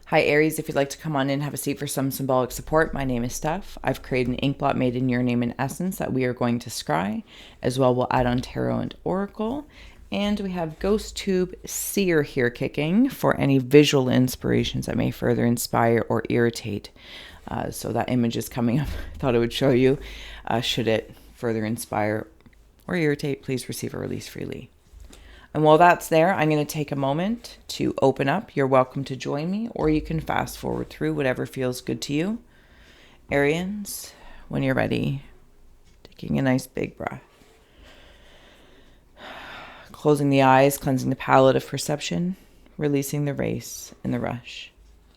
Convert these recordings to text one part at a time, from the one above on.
Hi Aries, if you'd like to come on in and have a seat for some symbolic support, my name is Steph. I've created an ink blot made in your name and essence that we are going to scry. As well, we'll add on tarot and oracle. And we have Ghost Tube Seer here kicking for any visual inspirations that may further inspire or irritate. So that image is coming up. I thought I would show you. Should it further inspire or irritate, please receive or release freely. And while that's there, I'm going to take a moment to open up. You're welcome to join me, or you can fast forward through whatever feels good to you. Arians, when you're ready, taking a nice big breath. Closing the eyes, cleansing the palette of perception, releasing the race and the rush.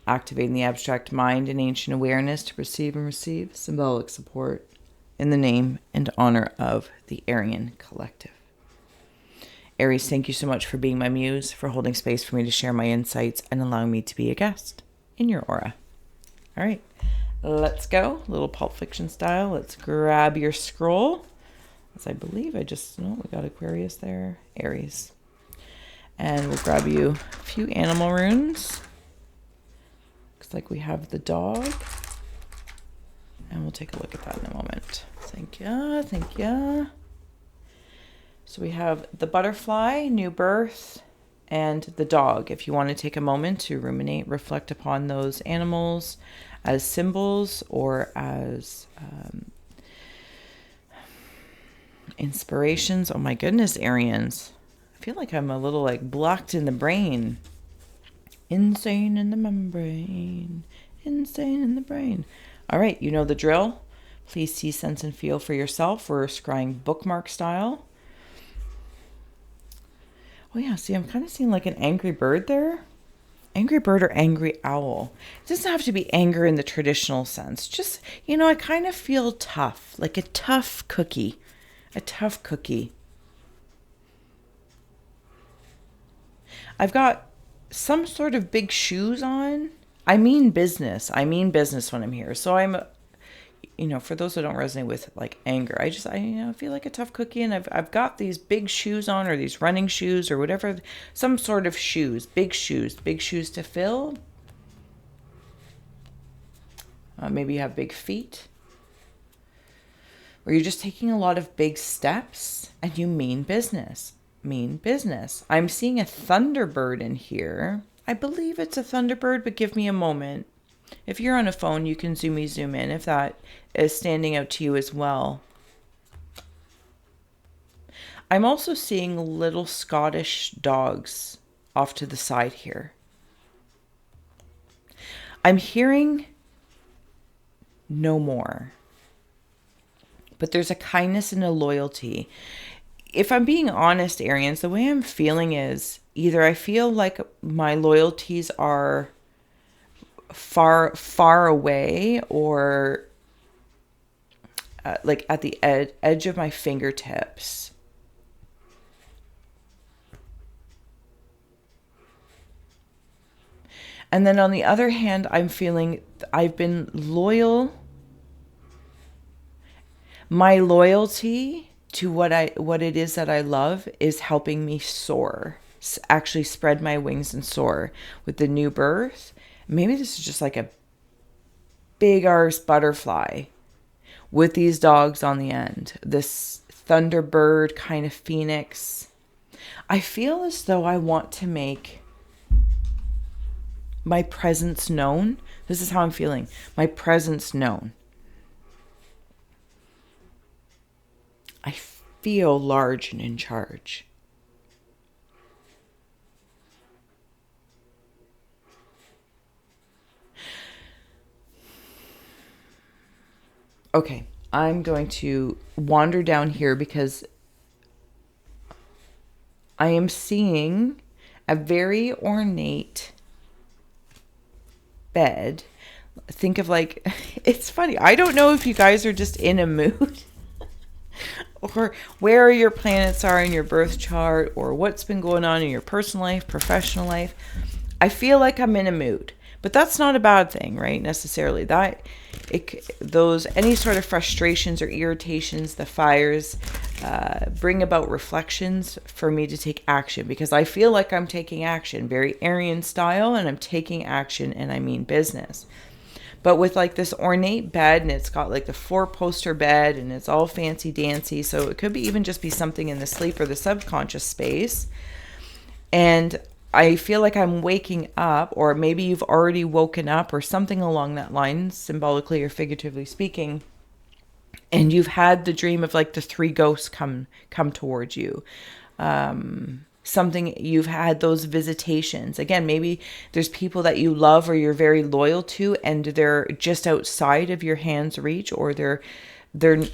Activating the abstract mind and ancient awareness to perceive and receive symbolic support in the name and honor of the Aryan Collective. Aries, thank you so much for being my muse, for holding space for me to share my insights and allowing me to be a guest in your aura. All right, let's go. A little Pulp Fiction style. Let's grab your scroll. As I believe we got Aquarius there. Aries. And we'll grab you a few animal runes. Looks like we have the dog. And we'll take a look at that in a moment. Thank you. So we have the butterfly, new birth, and the dog. If you want to take a moment to ruminate, reflect upon those animals as symbols or as inspirations. Oh my goodness, Arians. I feel like I'm a little blocked in the brain. Insane in the membrane. Insane in the brain. All right, you know the drill. Please see, sense, and feel for yourself. We're scrying bookmark style. Oh yeah, see, I'm kind of seeing like an angry bird there. Angry bird or angry owl. It doesn't have to be anger in the traditional sense. Just, I kind of feel tough, like a tough cookie. A tough cookie. I've got some sort of big shoes on. I mean business when I'm here. So I'm, for those who don't resonate with anger, I feel like a tough cookie, and I've got these big shoes on, or these running shoes, or whatever, some sort of shoes, big shoes to fill. Maybe you have big feet, or you're just taking a lot of big steps, and you mean business. I'm seeing a thunderbird in here. I believe it's a thunderbird, but give me a moment. If you're on a phone, you can zoom in if that is standing out to you as well. I'm also seeing little Scottish dogs off to the side here. I'm hearing no more. But there's a kindness and a loyalty. If I'm being honest, Arians, the way I'm feeling is either I feel like my loyalties are far away, or at the edge of my fingertips. And then on the other hand, I'm feeling I've been loyal. My loyalty to what it is that I love is helping me soar, actually spread my wings and soar with the new birth. Maybe this is just like a big arse butterfly with these dogs on the end. This thunderbird kind of phoenix. I feel as though I want to make my presence known. This is how I'm feeling. My presence known. I feel large and in charge. Okay, I'm going to wander down here because I am seeing a very ornate bed. Think of it's funny. I don't know if you guys are just in a mood or where your planets are in your birth chart, or what's been going on in your personal life, professional life. I feel like I'm in a mood, But that's not a bad thing, right? Necessarily. Any sort of frustrations or irritations, the fires, bring about reflections for me to take action, because I feel like I'm taking action, very Aryan style, and I'm taking action, and I mean business. But with like this ornate bed, and it's got like the 4-poster bed, and it's all fancy dancy. So it could be even just be something in the sleep or the subconscious space. And I feel like I'm waking up, or maybe you've already woken up, or something along that line, symbolically or figuratively speaking. And you've had the dream of like the 3 ghosts come towards you. Something, you've had those visitations. Again, maybe there's people that you love or you're very loyal to, and they're just outside of your hand's reach, or they're an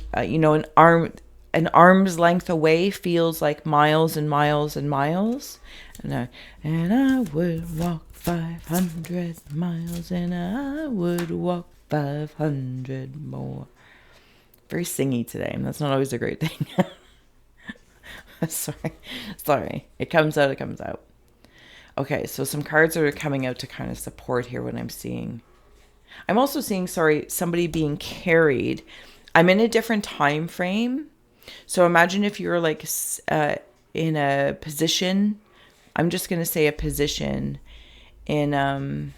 arm's length away feels like miles and miles and miles. And I would walk 500 miles, and I would walk 500 more. Very singy today, and that's not always a great thing. Sorry. It comes out. Okay, so some cards are coming out to kind of support here what I'm seeing. I'm also seeing, somebody being carried. I'm in a different time frame. So imagine if you're like in a position, I'm just going to say a position in, I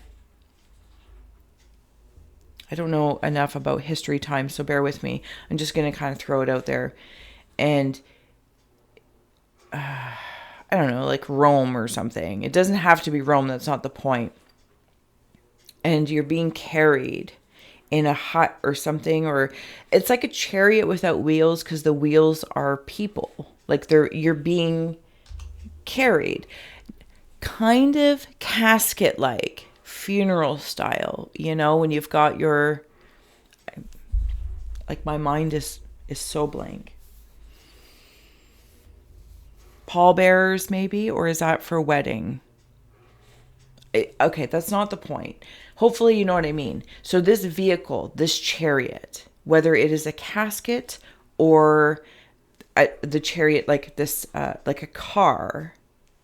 don't know enough about history time, so bear with me. I'm just going to kind of throw it out there. And I don't know, like Rome or something. It doesn't have to be Rome. That's not the point. And you're being carried in a hut or something, or it's like a chariot without wheels, because the wheels are people. Like you're being carried, kind of casket-like, funeral style. When you've got your, like, my mind is so blank. Pallbearers maybe, or is that for wedding? Okay, that's not the point. Hopefully you know what I mean. So this vehicle, this chariot, whether it is a casket or the chariot, like this, like a car,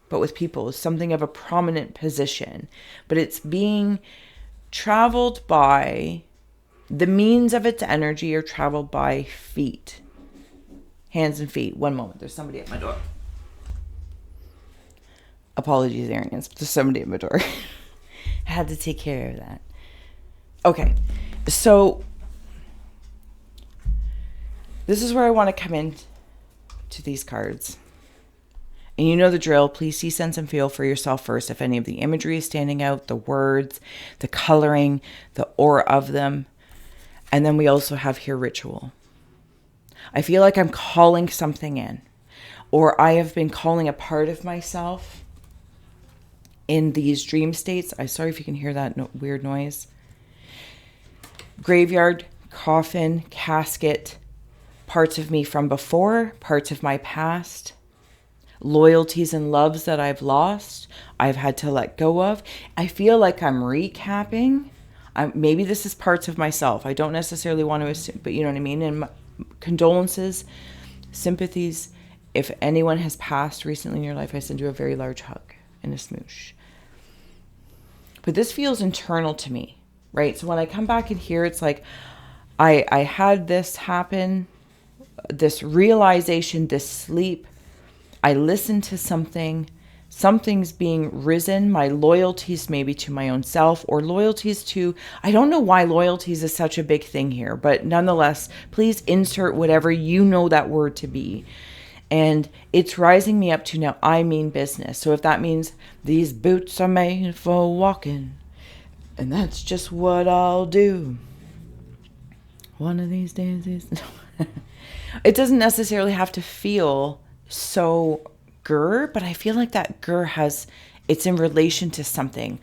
but with people, something of a prominent position, but it's being traveled by, the means of its energy are traveled by feet, hands and feet. One moment, there's somebody at my door. Apologies, Arians, but there's somebody at my door. I had to take care of that. Okay, so this is where I want to come in to these cards. And you know the drill. Please see, sense, and feel for yourself first if any of the imagery is standing out, the words, the coloring, the aura of them. And then we also have here ritual. I feel like I'm calling something in, or I have been calling a part of myself in these dream states. I'm sorry if you can hear that weird noise. Graveyard, coffin, casket, parts of me from before, parts of my past, loyalties and loves that I've lost, I've had to let go of. I feel like I'm recapping. Maybe this is parts of myself. I don't necessarily want to assume, but you know what I mean? And condolences, sympathies. If anyone has passed recently in your life, I send you a very large hug and a smoosh. But this feels internal to me, right? So when I come back in here, it's like I had this happen, this realization, this sleep. I listened to something's being risen, my loyalties maybe to my own self, or loyalties to, I don't know why loyalties is such a big thing here, but nonetheless, please insert whatever you know that word to be. And it's rising me up to now, I mean business. So if that means these boots are made for walking, and that's just what I'll do. One of these days. It doesn't necessarily have to feel so grr, but I feel like that grr it's in relation to something.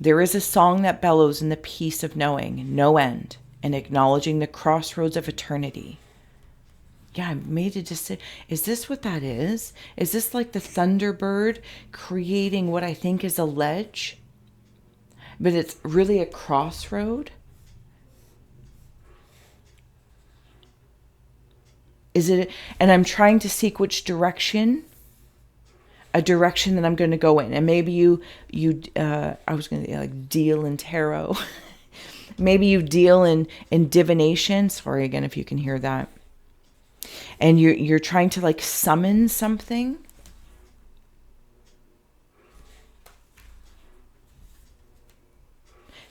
There is a song that bellows in the peace of knowing, no end, and acknowledging the crossroads of eternity. Yeah, I made a decision. Is this what that is? Is this like the Thunderbird creating what I think is a ledge? But it's really a crossroad? Is it? And I'm trying to seek which direction. a direction that I'm going to go in. And maybe I was going to like deal in tarot. Maybe you deal in divination. Sorry again if you can hear that. And you're trying to like summon something.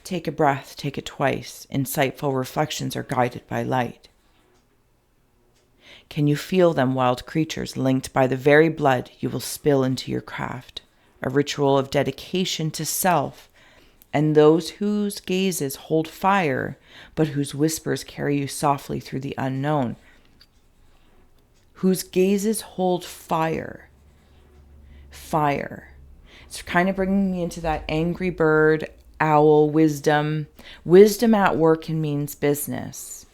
Take a breath, take it twice. Insightful reflections are guided by light. Can you feel them, wild creatures, linked by the very blood you will spill into your craft? A ritual of dedication to self, and those whose gazes hold fire, but whose whispers carry you softly through the unknown. Whose gazes hold fire. Fire. It's kind of bringing me into that angry bird, owl, wisdom. Wisdom at work and means business.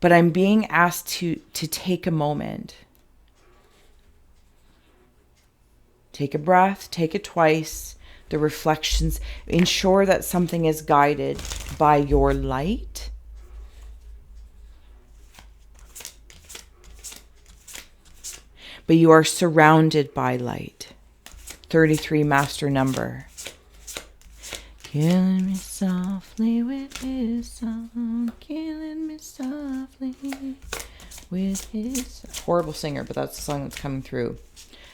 But I'm being asked to take a moment. Take a breath, take it twice. The reflections, ensure that something is guided by your light. But you are surrounded by light. 33 master number. Killing me softly with his song. Killing me softly with his... Horrible singer, but that's the song that's coming through.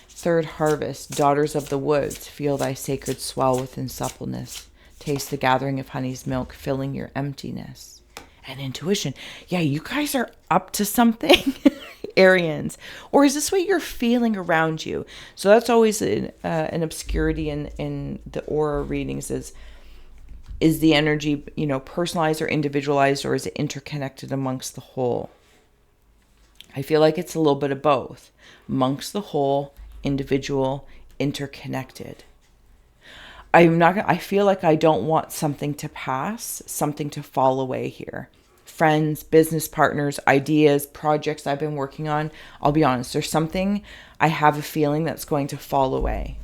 Third harvest. Daughters of the woods. Feel thy sacred swell within suppleness. Taste the gathering of honey's milk, filling your emptiness. And intuition. Yeah, you guys are up to something. Arians. Or is this what you're feeling around you? So that's always an obscurity in the aura readings is the energy, personalized or individualized, or is it interconnected amongst the whole? I feel like it's a little bit of both. Amongst the whole, individual, interconnected. I feel like I don't want something to pass, something to fall away here. Friends, business partners, ideas, projects I've been working on. I'll be honest, there's something I have a feeling that's going to fall away.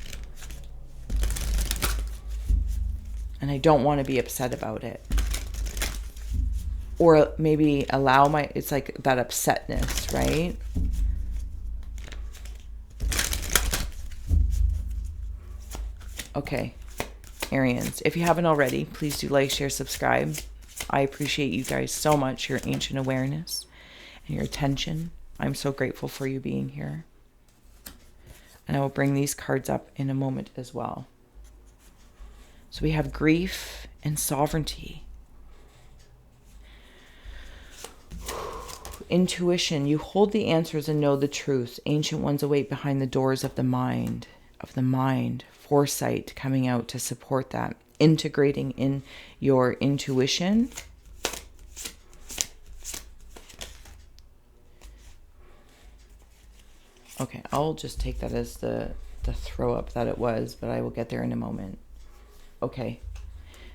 And I don't want to be upset about it. Or maybe it's like that upsetness, right? Okay, Arians, if you haven't already, please do like, share, subscribe. I appreciate you guys so much, your ancient awareness and your attention. I'm so grateful for you being here. And I will bring these cards up in a moment as well. So we have grief and sovereignty. Intuition. You hold the answers and know the truth. Ancient ones await behind the doors of the mind. Foresight coming out to support that. Integrating in your intuition. Okay, I'll just take that as the throw up that it was, but I will get there in a moment. Okay,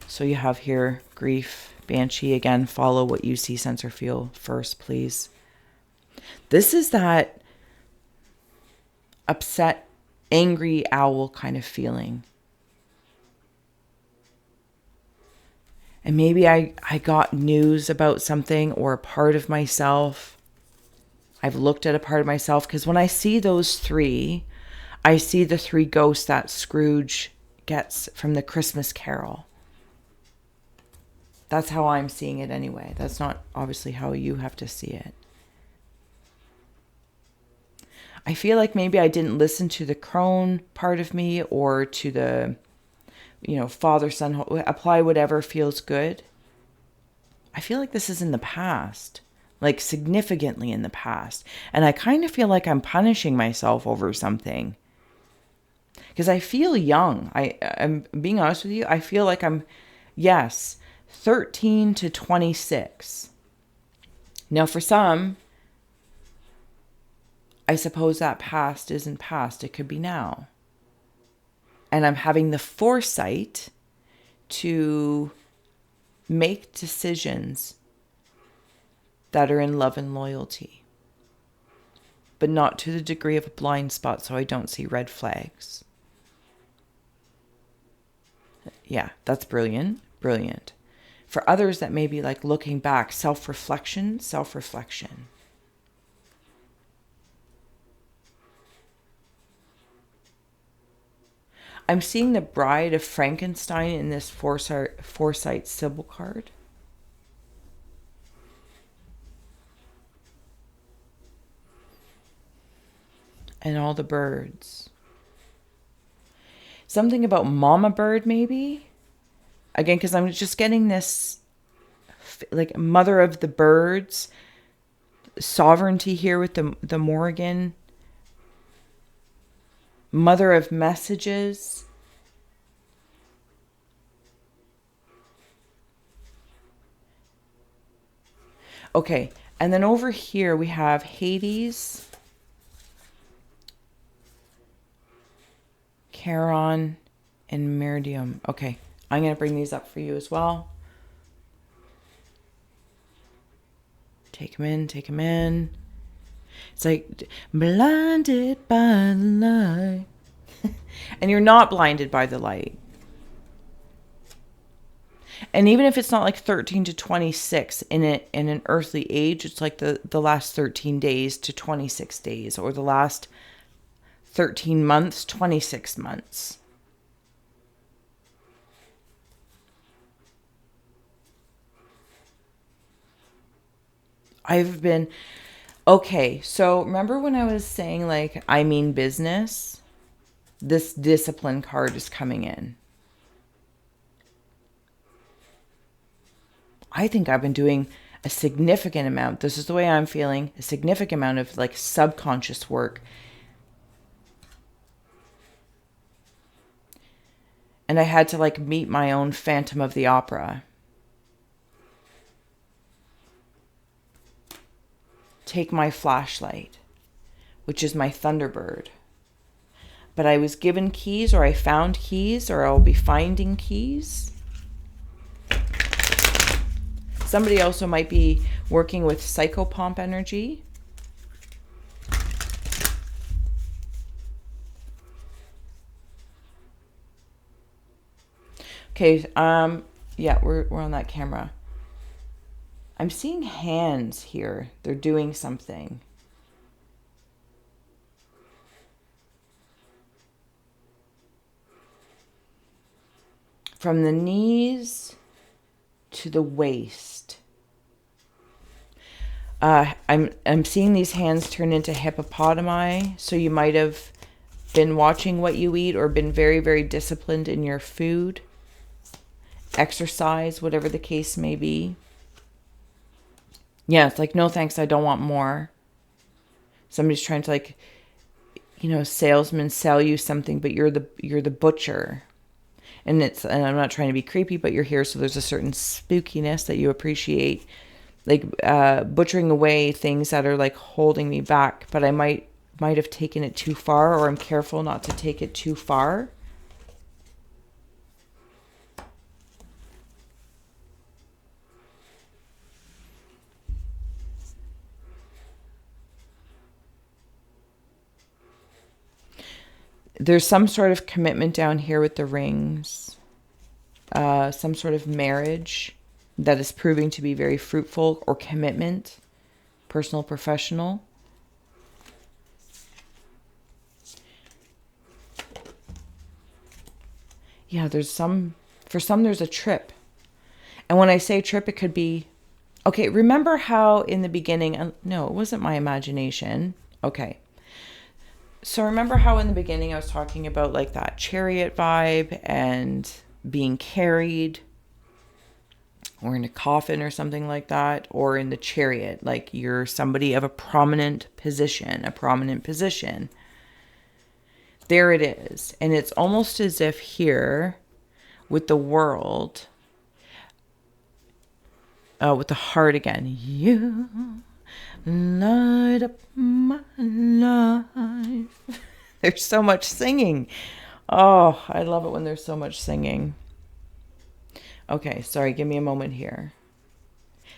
so you have here grief, banshee. Again, follow what you see, sense, or feel first, please. This is that upset, angry owl kind of feeling. And maybe I got news about something or a part of myself. I've looked at a part of myself, because when I see those three, I see the three ghosts that Scrooge gets from the Christmas Carol. That's how I'm seeing it anyway. That's not obviously how you have to see it. I feel like maybe I didn't listen to the crone part of me, or to the, father, son, apply whatever feels good. I feel like this is in the past, like significantly in the past. And I kind of feel like I'm punishing myself over something. Because I feel young. I'm being honest with you. I feel like I'm, 13 to 26. Now for some, I suppose that past isn't past. It could be now. And I'm having the foresight to make decisions that are in love and loyalty, but not to the degree of a blind spot so I don't see red flags. Yeah, that's brilliant. Brilliant. For others, that may be like looking back, self-reflection. I'm seeing the Bride of Frankenstein in this Foresight Sybil card. And all the birds. Something about Mama Bird, maybe? Again, because I'm just getting this, like, mother of the birds, sovereignty here with the Morgan. Mother of messages. Okay, and then over here we have Hades, Charon, and Meridium. Okay, I'm going to bring these up for you as well. Take them in, take them in. It's like blinded by the light. And you're not blinded by the light. And even if it's not like 13 to 26 in an earthly age, it's like the last 13 days to 26 days, or the last 13 months, 26 months. Okay, so remember when I was saying, like, I mean business? This discipline card is coming in. I think I've been doing a significant amount. This is the way I'm feeling. A significant amount of, like, subconscious work. And I had to, like, meet my own Phantom of the Opera. Take my flashlight, which is my Thunderbird. But I was given keys, or I found keys, or I'll be finding keys. Somebody also might be working with psychopomp energy. Okay, yeah, we're on that camera. I'm seeing hands here. They're doing something. From the knees to the waist. I'm seeing these hands turn into hippopotami. So you might have been watching what you eat, or been very, very disciplined in your food, exercise, whatever the case may be. Yeah, it's like, no thanks, I don't want more. Somebody's trying to, like, salesman sell you something, but you're the butcher. And I'm not trying to be creepy, but you're here, so there's a certain spookiness that you appreciate, like, butchering away things that are, like, holding me back. But I might have taken it too far, or I'm careful not to take it too far. There's some sort of commitment down here with the rings. Some sort of marriage that is proving to be very fruitful, or commitment, personal, professional. Yeah, for some there's a trip. And when I say trip, it could be, okay, remember how in the beginning, no, it wasn't my imagination. Okay. So remember how in the beginning I was talking about, like, that chariot vibe and being carried, or in a coffin or something like that, or in the chariot, like you're somebody of a prominent position. There it is. And it's almost as if here with the world, with the heart again, you light up my life. There's so much singing. Oh, I love it when there's so much singing. Okay, sorry, give me a moment here.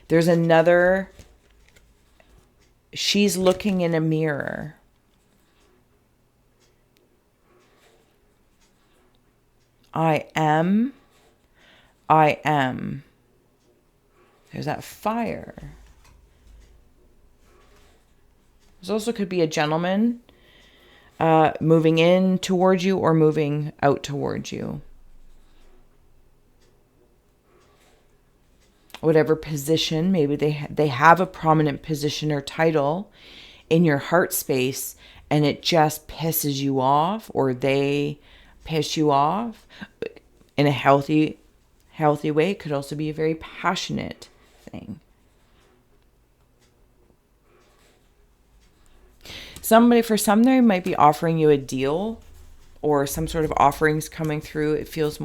There's another. She's looking in a mirror. I am. There's that fire. This also could be a gentleman. moving in towards you or moving out towards you. Whatever position, maybe they have a prominent position or title in your heart space, and it just pisses you off, or they piss you off in a healthy way. It could also be a very passionate thing. For some, they might be offering you a deal or some sort of offerings coming through. It feels,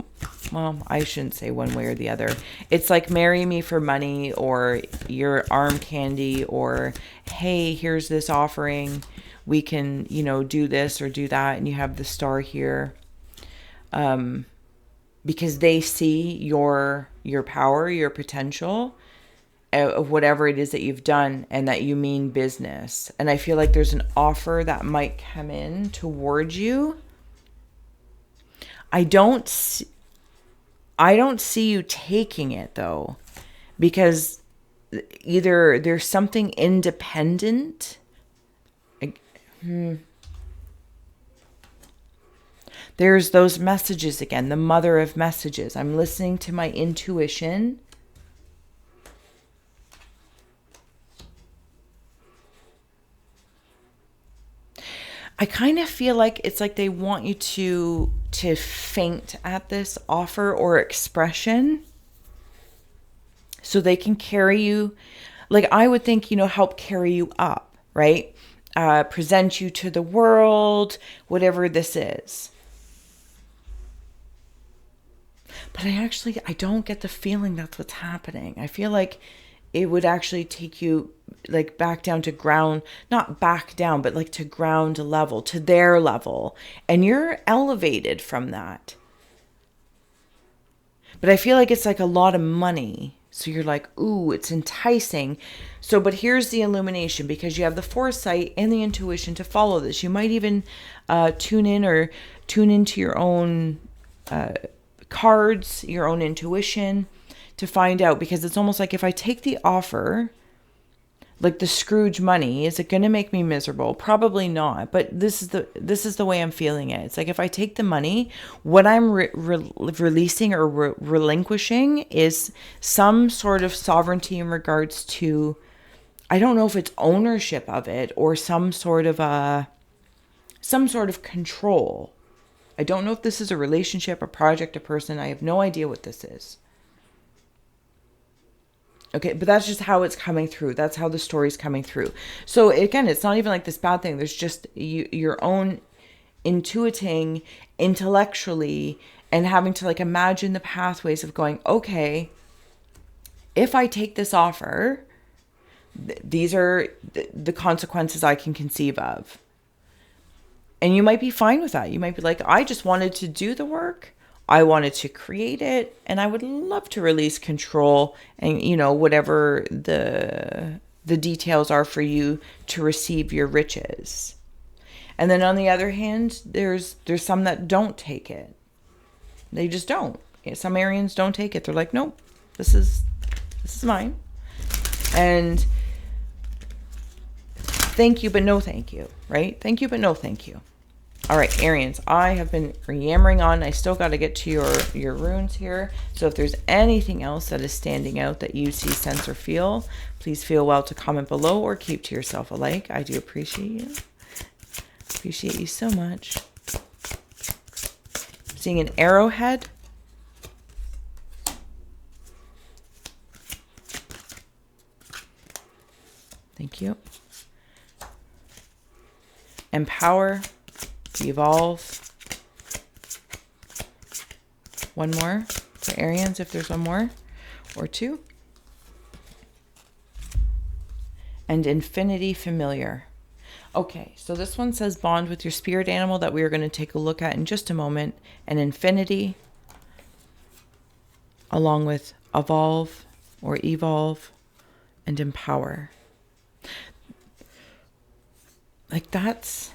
well, I shouldn't say one way or the other. It's like marry me for money, or your arm candy, or hey, here's this offering. We can, do this or do that. And you have the star here. Because they see your power, your potential of whatever it is that you've done, and that you mean business. And I feel like there's an offer that might come in towards you. I don't see you taking it though, because either there's something independent. There's those messages again, the mother of messages. I'm listening to my intuition. I kind of feel like it's like they want you to faint at this offer or expression so they can carry you. Like, I would think, help carry you up, right? Present you to the world, whatever this is. But I don't get the feeling that's what's happening. I feel like it would actually take you like back down to ground, not back down, but like to ground level, to their level. And you're elevated from that. But I feel like it's like a lot of money. So you're like, ooh, it's enticing. So, but here's the illumination, because you have the foresight and the intuition to follow this. You might even tune into your own cards, your own intuition to find out, because it's almost like if I take the offer, like the Scrooge money, is it going to make me miserable? Probably not. But this is the way I'm feeling it. It's like if I take the money, what I'm releasing or relinquishing is some sort of sovereignty in regards to, I don't know if it's ownership of it or some sort of control. I don't know if this is a relationship, a project, a person. I have no idea what this is. Okay, but that's just how it's coming through. That's how the story's coming through. So again, it's not even like this bad thing. There's just your own intuiting intellectually and having to like imagine the pathways of going, okay, if I take this offer, these are the consequences I can conceive of. And you might be fine with that. You might be like, I just wanted to do the work. I wanted to create it, and I would love to release control and, whatever the details are for you to receive your riches. And then on the other hand, there's some that don't take it. They just don't. Some Arians don't take it. They're like, nope, this is mine. And thank you, but no thank you, right? Thank you, but no thank you. All right, Arians, I have been yammering on. I still got to get to your runes here. So if there's anything else that is standing out that you see, sense, or feel, please feel well to comment below or keep to yourself alike. I do appreciate you. Appreciate you so much. Seeing an arrowhead. Thank you. Empower. Evolve. One more for Arians, if there's one more or two. And infinity familiar. Okay, so this one says bond with your spirit animal that we are going to take a look at in just a moment. And infinity, along with evolve or evolve and empower. Like that's...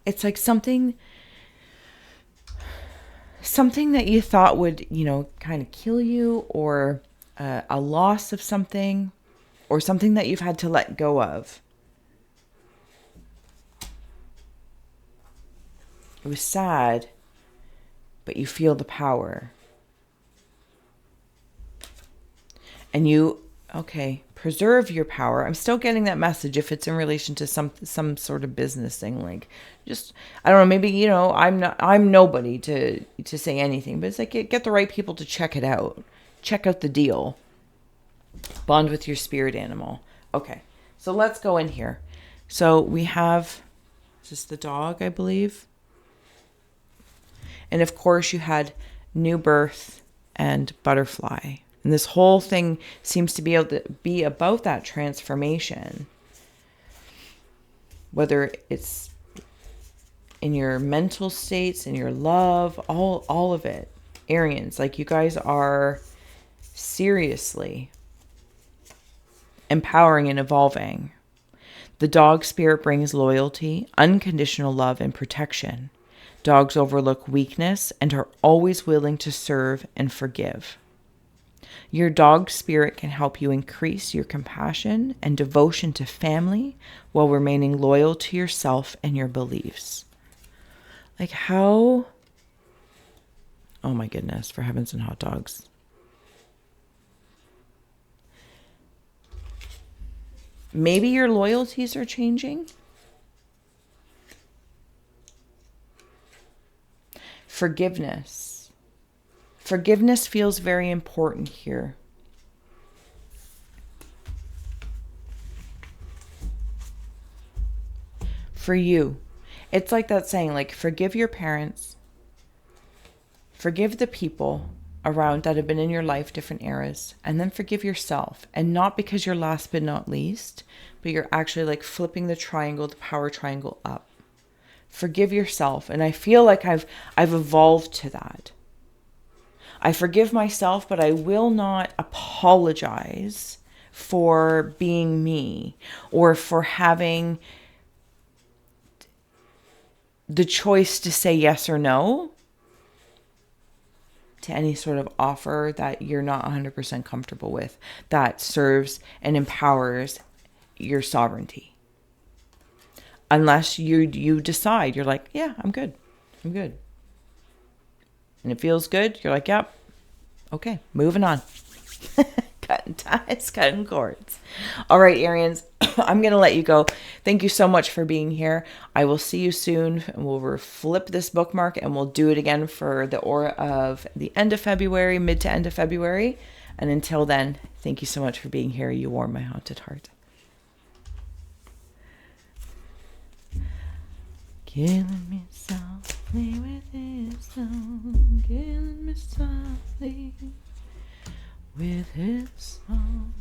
It's like something that you thought would, kind of kill you, or a loss of something, or something that you've had to let go of. It was sad, but you feel the power. And you, okay, preserve your power. I'm still getting that message if it's in relation to some sort of business thing. Like, just, I don't know, maybe, you know, I'm nobody to say anything, but it's like, get the right people to check it out. Check out the deal. Bond with your spirit animal. Okay, so let's go in here. So we have, is this the dog, I believe? And of course you had new birth and butterfly. And this whole thing seems to be about that transformation. Whether it's in your mental states, in your love, all of it. Arians, like you guys are seriously empowering and evolving. The dog spirit brings loyalty, unconditional love, and protection. Dogs overlook weakness and are always willing to serve and forgive. Your dog spirit can help you increase your compassion and devotion to family while remaining loyal to yourself and your beliefs. Like how... Oh my goodness, for heavens and hot dogs. Maybe your loyalties are changing. Forgiveness. Forgiveness feels very important here. For you, it's like that saying, like, forgive your parents, forgive the people around that have been in your life, different eras, and then forgive yourself. And not because you're last but not least, but you're actually like flipping the triangle, the power triangle up. Forgive yourself. And I feel like I've evolved to that. I forgive myself, but I will not apologize for being me or for having the choice to say yes or no to any sort of offer that you're not 100% comfortable with, that serves and empowers your sovereignty. Unless you decide, you're like, yeah, I'm good. And it feels good. You're like, yep. Okay, moving on. Cutting ties, cutting cords. All right, Arians, I'm going to let you go. Thank you so much for being here. I will see you soon, and we'll flip this bookmark, and we'll do it again for the aura of the end of February, mid to end of February. And until then, thank you so much for being here. You warm my haunted heart. Killing me softly with his song, killing me softly with his song.